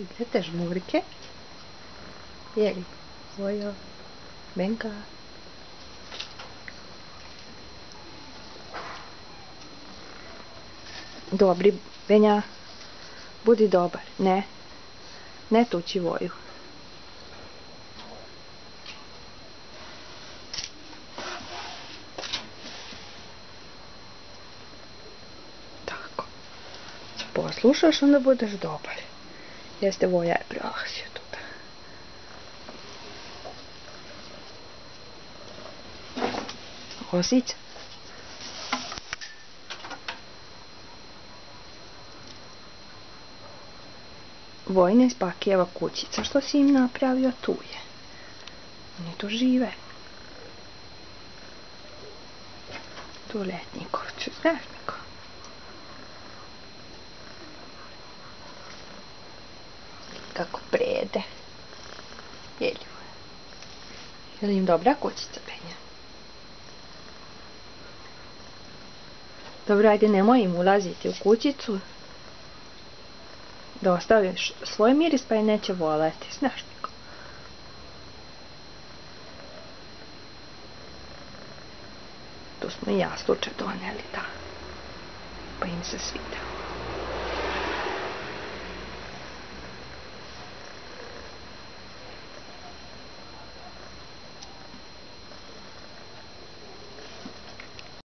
Gdje te žmurke? Jeli? Vojo? Benka? Dobri, Benja. Budi dobar. Ne. Ne tući Voju. Tako. Poslušaš, onda budeš dobar. Jeste, Voja je prelazio tuda. Osić. Vojne spakijeva kućica, što si im napravio, tu je. Oni tu žive. Tu Letnikovću, znaš mi ko? Kako prede. Je li im dobra kućica, Benja? Dobro, ajde, nemoj im ulaziti u kućicu. Da ostaviš svoj miris, pa je neće voleti, znaš mi ko? Tu smo i jastuče doneli, da. Pa im se svida.